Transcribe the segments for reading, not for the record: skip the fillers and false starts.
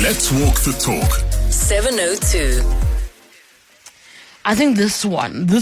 Let's walk the talk. 702. I think this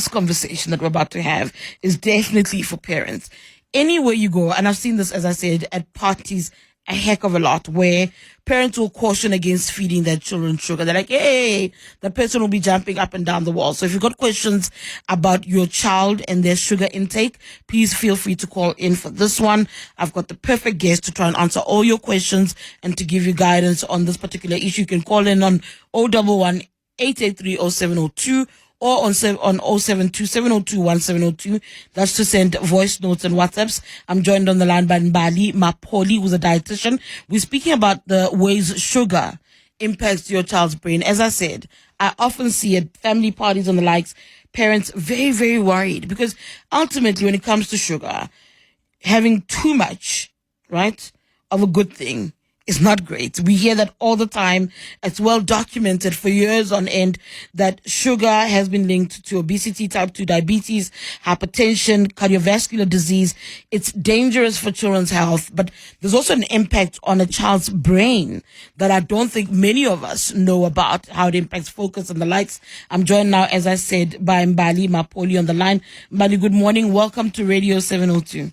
conversation that we're about to have is definitely for parents. Anywhere you go, and I've seen this, as I said, at parties a heck of a lot, where parents will caution against feeding their children sugar. They're like, hey, the person will be jumping up and down the wall. So if you've got questions about your child and their sugar intake, please feel free to call in for this one. I've got the perfect guest to try and answer all your questions and to give you guidance on this particular issue. You can call in on 011 883 0702 or on 072 702 1702. That's to send voice notes and WhatsApps. I'm joined on the line by Mbali Mapholi, who's a dietitian. We're speaking about the ways sugar impacts your child's brain. As I said, I often see at family parties and the likes, parents very, very worried because ultimately when it comes to sugar, having too much, right, of a good thing is not great. We hear that all the time. It's well documented for years on end that sugar has been linked to obesity, type 2 diabetes, hypertension, cardiovascular disease. It's dangerous for children's health, but there's also an impact on a child's brain that I don't think many of us know about, how it impacts focus and the likes. I'm joined now, as I said, by Mbali Mapholi on the line. Mbali, good morning. Welcome to Radio 702.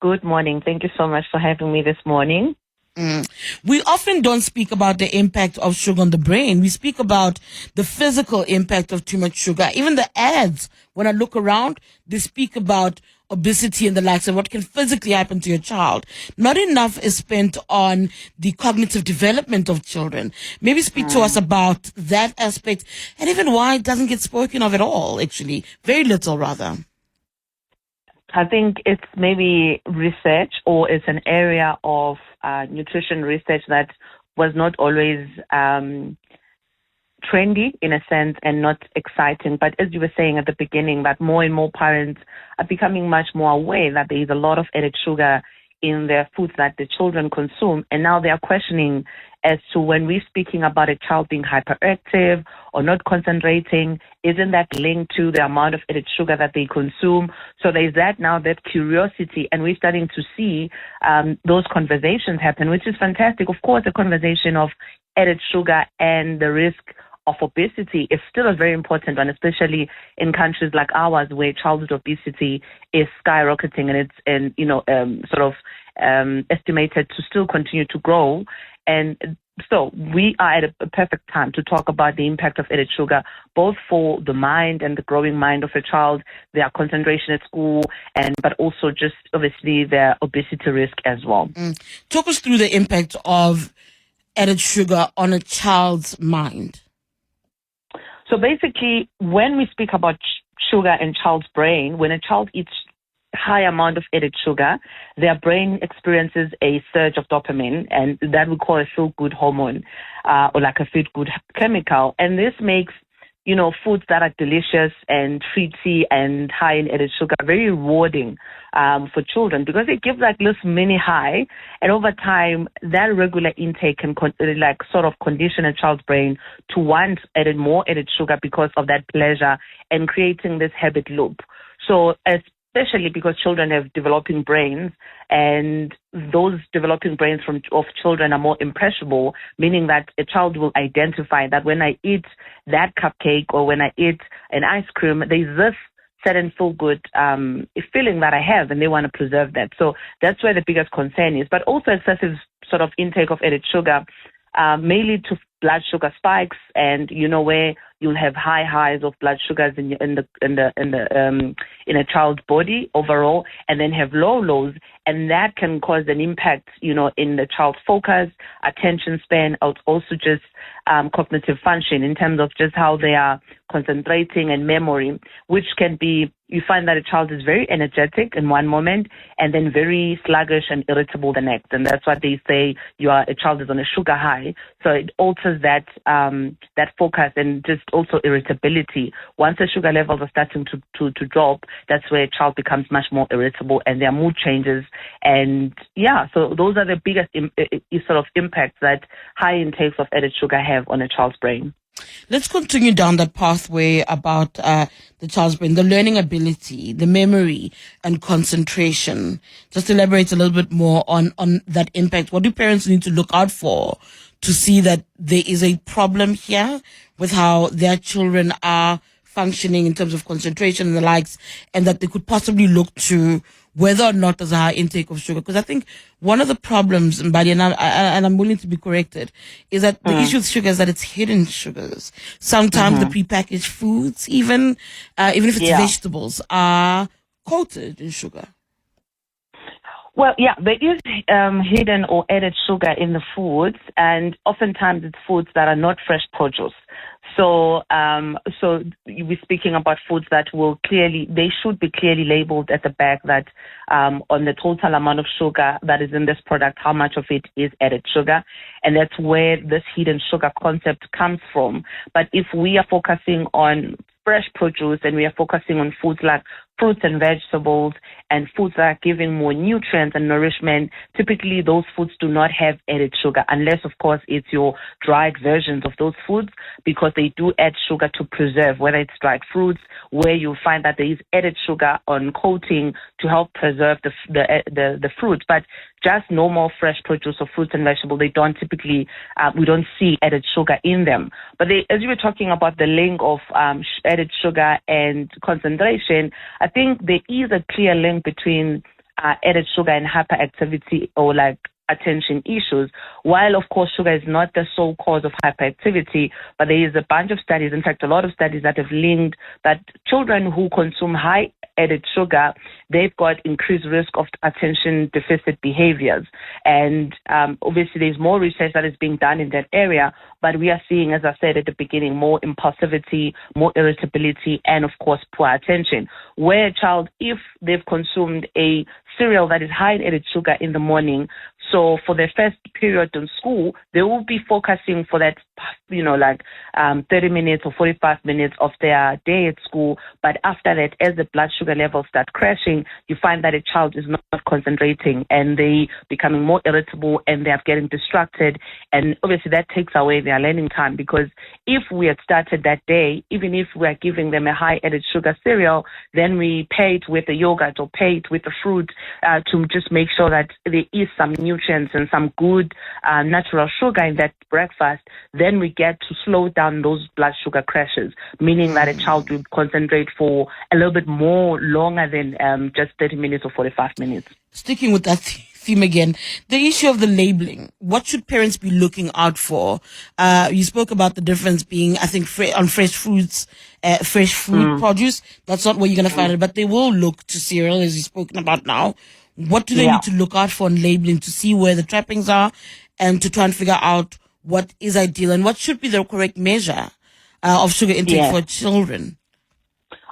Good morning. Thank you so much for having me this morning. We often don't speak about the impact of sugar on the brain. We speak about the physical impact of too much sugar. Even the ads, when I look around, they speak about obesity and the likes and what can physically happen to your child. Not enough is spent on the cognitive development of children. Maybe speak to us about that aspect and even why it doesn't get spoken of at all, actually. Very little, rather. I think it's maybe research or it's an area of nutrition research that was not always trendy in a sense and not exciting. But as you were saying at the beginning, that more and more parents are becoming much more aware that there is a lot of added sugar in their foods that the children consume. And now they are questioning as to when we're speaking about a child being hyperactive or not concentrating, isn't that linked to the amount of added sugar that they consume? So there's that now, that curiosity, and we're starting to see those conversations happen, which is fantastic. Of course, the conversation of added sugar and the risk of obesity is still a very important one, especially in countries like ours where childhood obesity is skyrocketing and it's estimated to still continue to grow. And so we are at a perfect time to talk about the impact of added sugar, both for the mind and the growing mind of a child, their concentration at school, but also just obviously their obesity risk as well. Talk us through the impact of added sugar on a child's mind. So basically, when we speak about sugar and child's brain, when a child eats high amount of added sugar, their brain experiences a surge of dopamine, and that we call a feel-good hormone, or like a feel-good chemical. And this makes, foods that are delicious and treaty and high in added sugar very rewarding for children because it gives like this mini high, and over time that regular intake can sort of condition a child's brain to want more added sugar because of that pleasure and creating this habit loop. So especially because children have developing brains, and those developing brains of children are more impressionable, meaning that a child will identify that when I eat that cupcake or when I eat an ice cream, there's this certain feel-good feeling that I have, and they want to preserve that. So that's where the biggest concern is. But also excessive sort of intake of added sugar may lead to blood sugar spikes, and where you'll have high highs of blood sugars in a child's body overall, and then have low lows, and that can cause an impact, in the child's focus, attention span, also just cognitive function in terms of just how they are concentrating and memory, which can be, you find that a child is very energetic in one moment and then very sluggish and irritable the next. And that's what they say, a child is on a sugar high. So it alters that focus and just also irritability. Once the sugar levels are starting to drop, that's where a child becomes much more irritable and their mood changes. And so those are the biggest sort of impacts that high intakes of added sugar have on a child's brain. Let's continue down that pathway about the child's brain, the learning ability, the memory and concentration. Just elaborate a little bit more on that impact. What do parents need to look out for to see that there is a problem here with how their children are functioning in terms of concentration and the likes, and that they could possibly look to whether or not there's a high intake of sugar. Because I think one of the problems, Mbali, and I'm willing to be corrected, is that the issue with sugar is that it's hidden sugars. Sometimes the prepackaged foods, even if it's vegetables, are coated in sugar. Well, yeah, there is hidden or added sugar in the foods, and oftentimes it's foods that are not fresh produce. So we're speaking about foods that they should be clearly labeled at the back that on the total amount of sugar that is in this product, how much of it is added sugar. And that's where this hidden sugar concept comes from. But if we are focusing on fresh produce and we are focusing on foods like fruits and vegetables and foods that are giving more nutrients and nourishment, typically those foods do not have added sugar, unless of course it's your dried versions of those foods, because they do add sugar to preserve, whether it's dried fruits, where you find that there is added sugar on coating to help preserve the fruit. But just normal fresh produce of fruits and vegetables, they don't typically, we don't see added sugar in them. But as you were talking about the link of added sugar and concentration, I think there is a clear link between added sugar and hyperactivity or like attention issues. While of course sugar is not the sole cause of hyperactivity, but there is a bunch of studies, in fact a lot of studies that have linked that children who consume high added sugar, they've got increased risk of attention deficit behaviors. And obviously there's more research that is being done in that area, but we are seeing, as I said at the beginning, more impulsivity, more irritability, and of course poor attention. Where a child, if they've consumed a cereal that is high in added sugar in the morning, so for their first period in school, they will be focusing for that, 30 minutes or 45 minutes of their day at school. But after that, as the blood sugar levels start crashing, you find that a child is not concentrating and they becoming more irritable and they are getting distracted. And obviously that takes away their learning time, because if we had started that day, even if we are giving them a high added sugar cereal, then we pay it with the yogurt or pay it with the fruit to just make sure that there is some nutrients and some good natural sugar in that breakfast, then we get to slow down those blood sugar crashes, meaning that a child will concentrate for a little bit more longer than just 30 minutes or 45 minutes. Sticking with that theme again, the issue of the labeling. What should parents be looking out for? You spoke about the difference being, I think, on fresh fruits, fresh fruit produce. That's not where you're going to find it, but they will look to cereal, as you've spoken about now. What do they need to look out for in labeling to see where the trappings are and to try and figure out what is ideal and what should be the correct measure of sugar intake for children?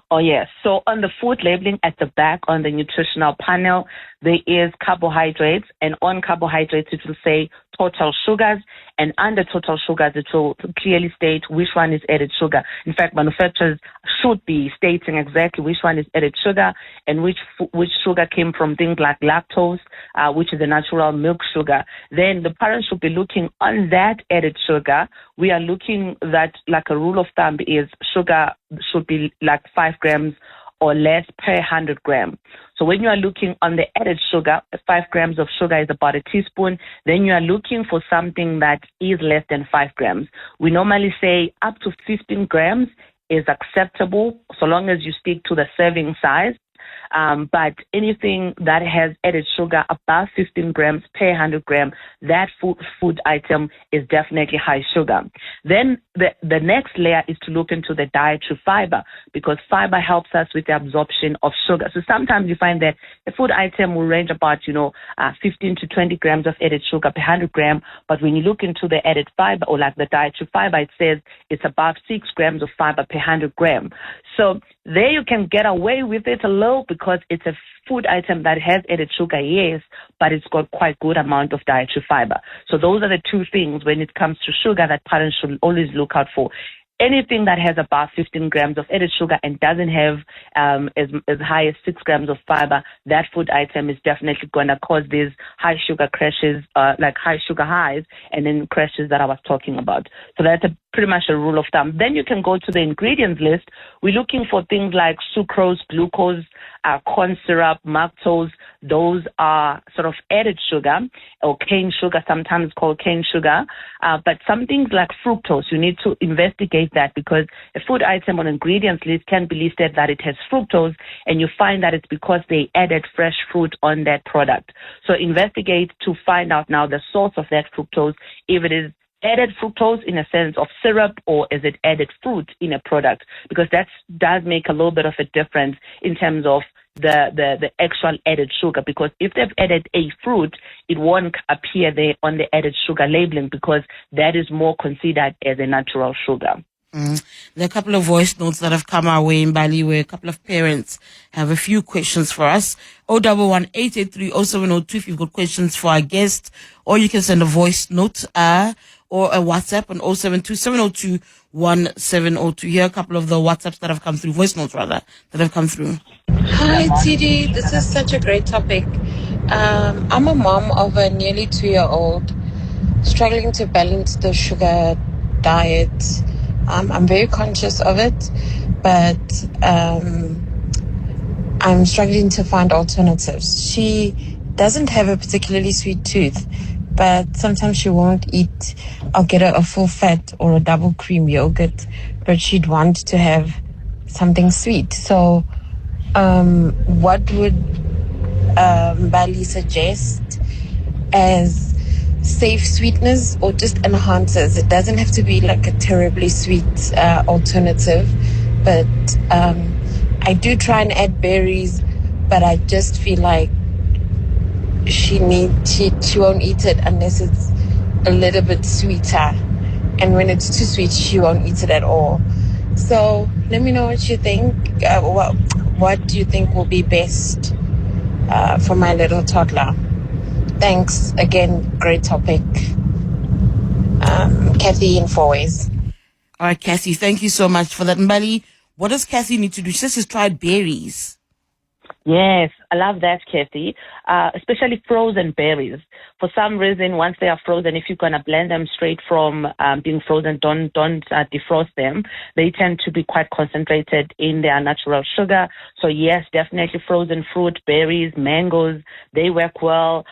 Oh, yes. So on the food labeling at the back on the nutritional panel, there is carbohydrates, and on carbohydrates it will say total sugars, and under total sugars it will clearly state which one is added sugar. In fact, manufacturers should be stating exactly which one is added sugar and which sugar came from things like lactose, which is a natural milk sugar. Then the parents should be looking on that added sugar. We are looking that, like a rule of thumb, is sugar should be like 5 grams or less per 100 gram. So when you are looking on the added sugar, 5 grams of sugar is about a teaspoon. Then you are looking for something that is less than 5 grams. We normally say up to 15 grams is acceptable, so long as you stick to the serving size. But anything that has added sugar above 15 grams per 100 gram, that food item is definitely high sugar. Then the next layer is to look into the dietary fiber, because fiber helps us with the absorption of sugar. So sometimes you find that the food item will range about 15 to 20 grams of added sugar per 100 gram, but when you look into the added fiber, or like the dietary fiber, it says it's above 6 grams of fiber per 100 gram. So there you can get away with it a little, because it's a food item that has added sugar, yes, but it's got quite good amount of dietary fiber. So those are the two things when it comes to sugar that parents should always look out for. Anything that has about 15 grams of added sugar and doesn't have as high as 6 grams of fiber, that food item is definitely going to cause these high sugar crashes, like high sugar highs, and then crashes that I was talking about. So that's a pretty much a rule of thumb. Then you can go to the ingredients list. We're looking for things like sucrose, glucose, corn syrup, maltose. Those are sort of added sugar or cane sugar, sometimes called cane sugar. But some things like fructose, you need to investigate that, because a food item on ingredients list can be listed that it has fructose, and you find that it's because they added fresh fruit on that product. So investigate to find out now the source of that fructose, if it is added fructose in a sense of syrup, or is it added fruit in a product, because that does make a little bit of a difference in terms of the actual added sugar, because if they've added a fruit, it won't appear there on the added sugar labeling, because that is more considered as a natural sugar. There are a couple of voice notes that have come our way in Bali, where a couple of parents have a few questions for us. 011-883-0702 if you've got questions for our guest, or you can send a voice note or a WhatsApp on 072-702-1702. Here are a couple of the WhatsApps that have come through, voice notes rather, that have come through. Hi, Tshidi. This is such a great topic. I'm a mom of a nearly 2-year-old struggling to balance the sugar diet. I'm very conscious of it, but I'm struggling to find alternatives. She doesn't have a particularly sweet tooth, but sometimes she won't eat. I'll get her a full fat or a double cream yogurt, but she'd want to have something sweet. So what would Mbali suggest as safe sweeteners or just enhancers? It doesn't have to be like a terribly sweet alternative, but I do try and add berries, but I just feel like she won't eat it unless it's a little bit sweeter, and when it's too sweet she won't eat it at all. So let me know what you think. What do you think will be best for my little toddler? Thanks again, great topic. Kathy in Four Ways. All right, Cassie, thank you so much for that. Mbali, what does Cassie need to do? She says she's tried berries. Yes, I love that, Kathy. Especially frozen berries. For some reason, once they are frozen, if you're gonna blend them straight from being frozen, don't defrost them. They tend to be quite concentrated in their natural sugar. So yes, definitely frozen fruit, berries, mangoes, they work well.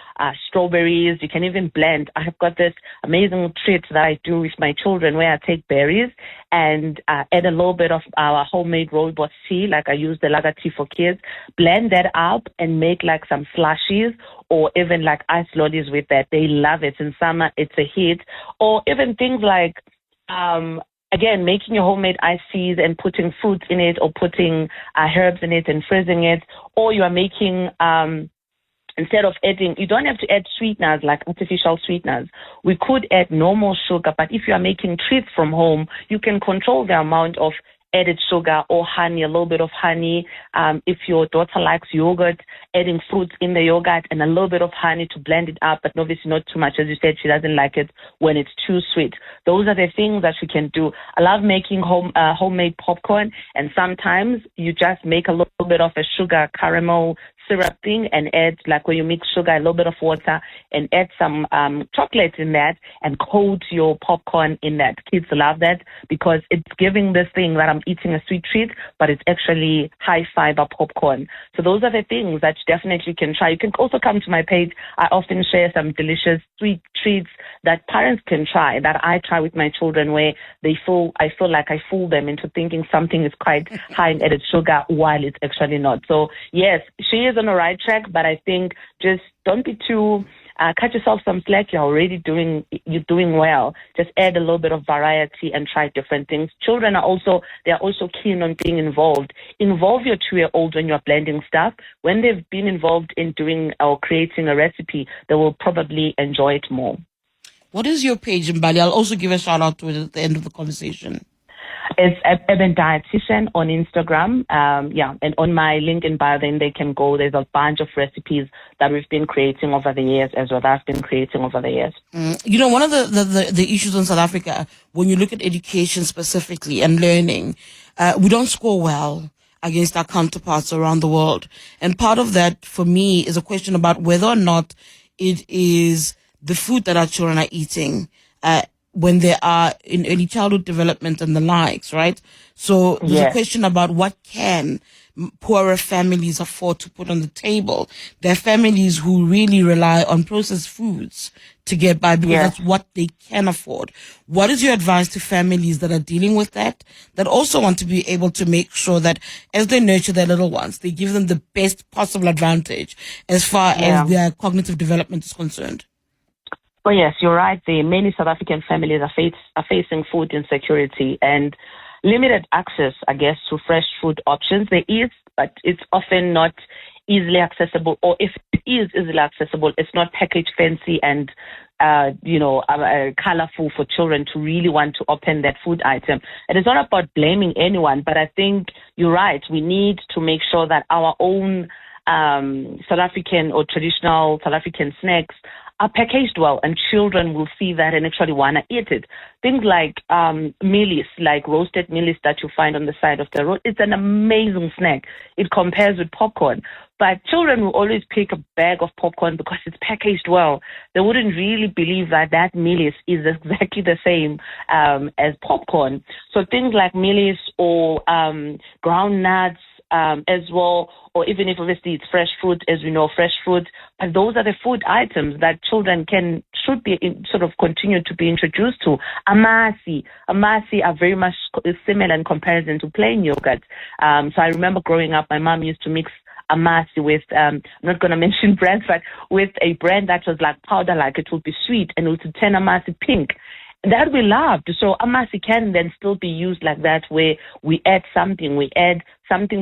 Strawberries, you can even blend. I have got this amazing treat that I do with my children, where I take berries and add a little bit of our homemade rooibos tea, like I use the lager tea for kids, blend that up and make like some slushies, or even like ice lollies with that. They love it. In summer, it's a hit. Or even things like, again, making your homemade iced teas and putting fruits in it, or putting herbs in it and freezing it. Or you are making, instead of adding, you don't have to add sweeteners like artificial sweeteners. We could add normal sugar, but if you are making treats from home, you can control the amount of added sugar or honey, a little bit of honey. If your daughter likes yogurt, adding fruits in the yogurt and a little bit of honey to blend it up, but obviously not too much. As you said, she doesn't like it when it's too sweet. Those are the things that we can do. I love making homemade popcorn, and sometimes you just make a little bit of a sugar caramel syrup thing and add, like when you mix sugar, a little bit of water, and add some chocolate in that and coat your popcorn in that. Kids love that because it's giving this thing that I'm eating a sweet treat, but it's actually high fiber popcorn. So those are the things that you definitely can try. You can also come to my page. I often share some delicious sweet treats that parents can try, that I try with my children, where I feel like I fool them into thinking something is quite high in added sugar while it's actually not. So yes, she is on the right track, but I think just don't be too cut yourself some slack. You're doing well. Just add a little bit of variety and try different things. Children are also keen on being involved. Involve your 2-year-old when you're blending stuff. When they've been involved in doing or creating a recipe, they will probably enjoy it more. What is your page, Mbali? I'll also give a shout out to it at the end of the conversation. It's Urban Dietitian on Instagram. And on my link in bio, then they can go. There's a bunch of recipes that we've been creating over the years as well. That I've been creating over the years. One of the issues in South Africa, when you look at education specifically and learning, we don't score well against our counterparts around the world. And part of that, for me, is a question about whether or not it is the food that our children are eating. when they are in early childhood development and the likes, right? So there's a question about what can poorer families afford to put on the table. There are families who really rely on processed foods to get by because that's what they can afford. What is your advice to families that are dealing with that also want to be able to make sure that as they nurture their little ones, they give them the best possible advantage as far as their cognitive development is concerned? Well, yes, you're right. Many South African families are facing food insecurity and limited access, I guess, to fresh food options. There is, but it's often not easily accessible, or if it is easily accessible, it's not packaged fancy and colorful for children to really want to open that food item. And it's not about blaming anyone, but I think you're right. We need to make sure that our own South African or traditional South African snacks are packaged well, and children will see that and actually want to eat it. Things like mealies, like roasted mealies that you find on the side of the road, it's an amazing snack. It compares with popcorn. But children will always pick a bag of popcorn because it's packaged well. They wouldn't really believe that mealies is exactly the same as popcorn. So things like mealies or ground nuts, as well, or even if obviously it's fresh fruit, as we know, fresh fruit, but those are the food items that children should be sort of continue to be introduced to. Amasi are very much similar in comparison to plain yogurt. So I remember growing up, my mom used to mix amasi with, I'm not going to mention brands, but with a brand that was like powder, like it would be sweet, and it would turn amasi pink. That we loved. So amasi can then still be used like that, where we add something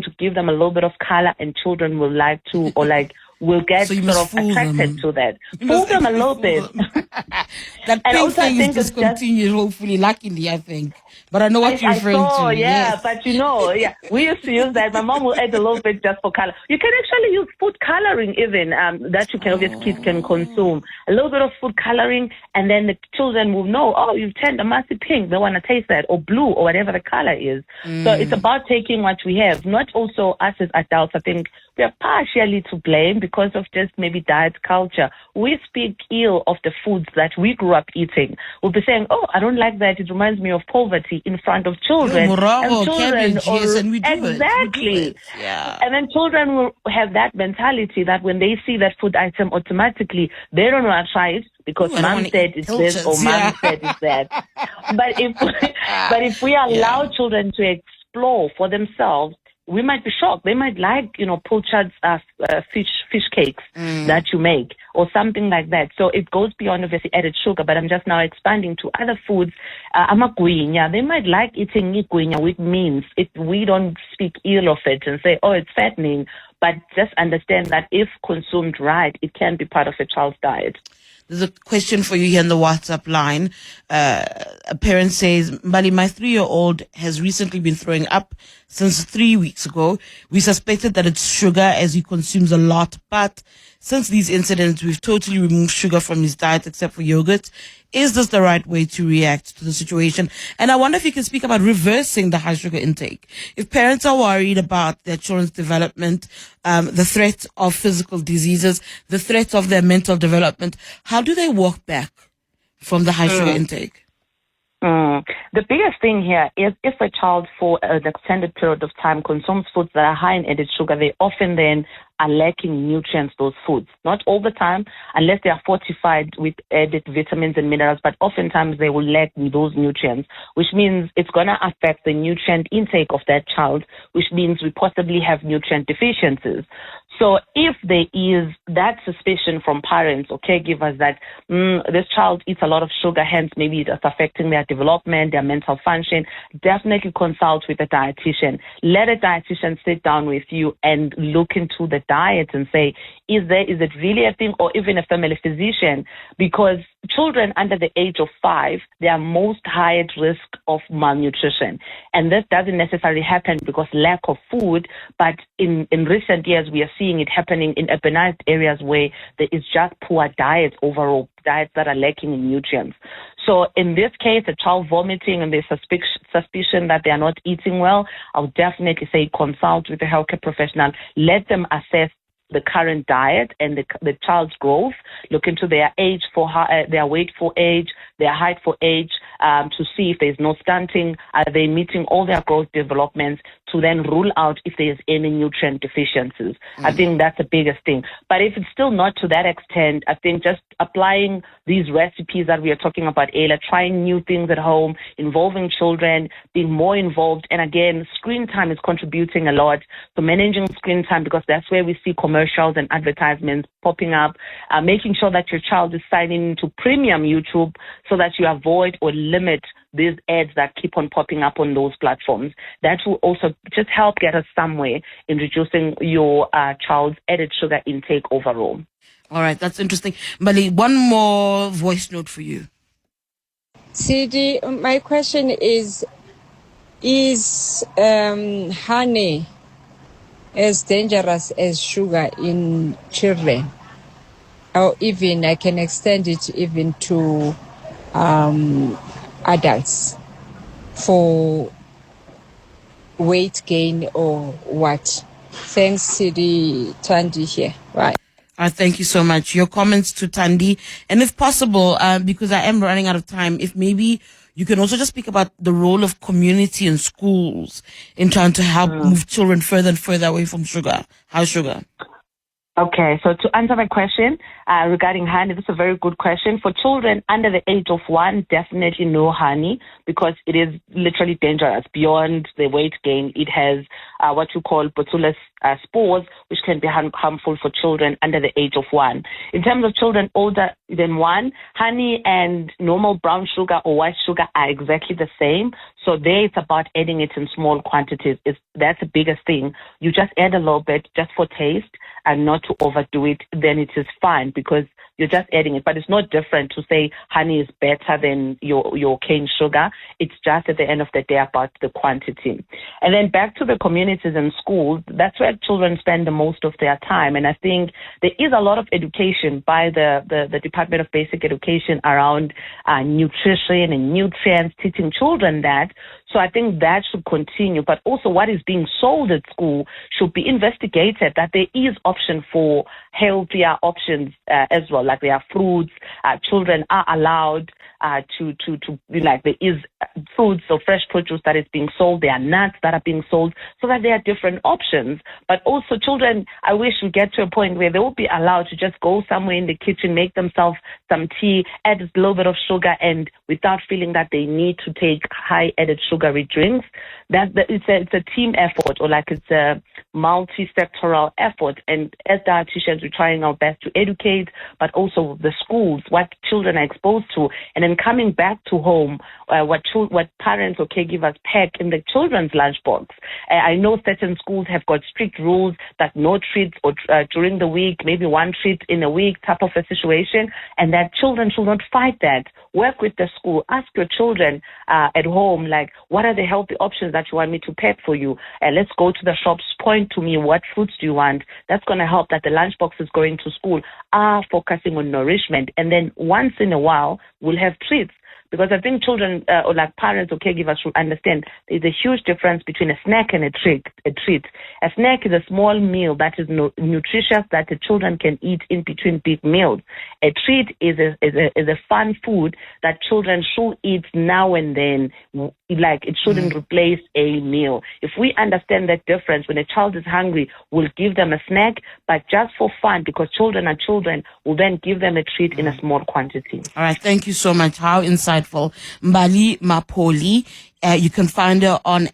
to give them a little bit of color, and children will like to, or like will get sort of attracted to that. Fool them a little bit. That pink thing is discontinued, hopefully, luckily, I think. But I know what you're referring to. Yeah, but we used to use that. My mom will add a little bit just for color. You can actually use food coloring even, that you can, obviously kids can consume. A little bit of food coloring, and then the children will know, oh, you've turned amasi pink, they want to taste that, or blue, or whatever the color is. So it's about taking what we have, not also us as adults. I think we are partially to blame because of just maybe diet culture. We speak ill of the foods that we grew up eating. We'll be saying, oh, I don't like that, it reminds me of poverty, in front of children. And children and we do exactly. It. Yeah. And then children will have that mentality that when they see that food item, automatically they don't want to try it because mom said it's this or mom said it's that. But if we allow children to explore for themselves, we might be shocked. They might like, pilchards, fish cakes that you make or something like that. So it goes beyond obviously added sugar, but I'm just now expanding to other foods. Amagwinya, they might like eating igwinya, which means we don't speak ill of it and say, oh, it's fattening, but just understand that if consumed right, it can be part of a child's diet. There's a question for you here in the WhatsApp line. A parent says, Mbali, my 3-year-old has recently been throwing up since 3 weeks ago. We suspected that it's sugar as he consumes a lot, but since these incidents, we've totally removed sugar from his diet except for yogurt. Is this the right way to react to the situation? And I wonder if you can speak about reversing the high sugar intake. If parents are worried about their children's development, the threat of physical diseases, the threat of their mental development, how do they walk back from the high sugar intake? The biggest thing here is if a child for an extended period of time consumes foods that are high in added sugar, they often then are lacking nutrients, those foods. Not all the time, unless they are fortified with added vitamins and minerals, but oftentimes they will lack those nutrients, which means it's going to affect the nutrient intake of that child, which means we possibly have nutrient deficiencies. So if there is that suspicion from parents or caregivers that this child eats a lot of sugar, hence maybe it's affecting their development, their mental function, definitely consult with a dietitian. Let a dietitian sit down with you and look into the diet and say, is it really a thing, or even a family physician? Because children under the age of 5, they are most high at risk of malnutrition. And this doesn't necessarily happen because lack of food, but in recent years, we are seeing it happening in urbanized areas where there is just poor diets overall, diets that are lacking in nutrients. So in this case, a child vomiting and there's suspicion that they are not eating well, I would definitely say consult with a healthcare professional. Let them assess the current diet and the child's growth, look into their age their weight for age, their height for age, to see if there's no stunting, are they meeting all their growth developments, to then rule out if there's any nutrient deficiencies. I think that's the biggest thing. But if it's still not to that extent, I think just applying these recipes that we are talking about earlier, trying new things at home, involving children, being more involved. And again, screen time is contributing a lot. So managing screen time, because that's where we see commercials and advertisements popping up, making sure that your child is signing into premium YouTube so that you avoid or limit these ads that keep on popping up on those platforms. That will also just help get us somewhere in reducing your child's added sugar intake overall. All right, that's interesting. Mbali, one more voice note for you. Tshidi, my question is honey as dangerous as sugar in children? Or even I can extend it even to adults for weight gain or what? Thanks, Tshidi. Tandy here. Right. Thank you so much. Your comments to Tandy. And if possible, because I am running out of time, if maybe you can also just speak about the role of community and schools in trying to help move children further and further away from sugar, high sugar. Okay, so to answer my question regarding honey, this is a very good question. For children under the age of 1, definitely no honey, because it is literally dangerous. Beyond the weight gain, it has what you call botulus spores, which can be harmful for children under the age of 1. In terms of children older than 1, honey and normal brown sugar or white sugar are exactly the same. So there it's about adding it in small quantities. That's the biggest thing. You just add a little bit just for taste and not to overdo it, then it is fine because you're just adding it. But it's not different to say honey is better than your cane sugar. It's just at the end of the day about the quantity. And then back to the communities and schools, that's where children spend the most of their time. And I think there is a lot of education by the Department of Basic Education around nutrition and nutrients, teaching children that. So I think that should continue. But also what is being sold at school should be investigated, that there is option for healthier options as well. Like there are fruits, children are allowed to like there is fruits or fresh produce that is being sold. There are nuts that are being sold, so that there are different options. But also children, I wish we get to a point where they will be allowed to just go somewhere in the kitchen, make themselves some tea, add a little bit of sugar, and without feeling that they need to take high added sugary drinks. It's a team effort, or like it's a multi-sectoral effort. And as dietitians, we're trying our best to educate, but also the schools, what children are exposed to, and then coming back to home, what parents or caregivers pack in the children's lunchbox. I know certain schools have got strict rules that no treats or during the week, maybe one treat in a week type of a situation, and that children should not fight that. Work with the school. Ask your children at home, like, what are the healthy options that you want me to pack for you? Let's go to the shops. Point to me, what fruits do you want? That's going to help that the lunchboxes going to school are focusing on nourishment. And then once in a while, we'll have treats. Because I think children or like parents or caregivers should understand there's a huge difference between a snack and a treat. A snack is a small meal that is nutritious that the children can eat in between big meals. A treat is a fun food that children should eat now and then. Like it shouldn't replace a meal. If we understand that difference, when a child is hungry, we'll give them a snack, but just for fun, because children are children, we'll then give them a treat in a small quantity. All right, thank you so much. How insightful. Mbali Mapholi, you can find her on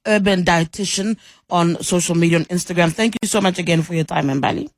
@Urban Dietitian on social media on Instagram. Thank you so much again for your time, Mbali.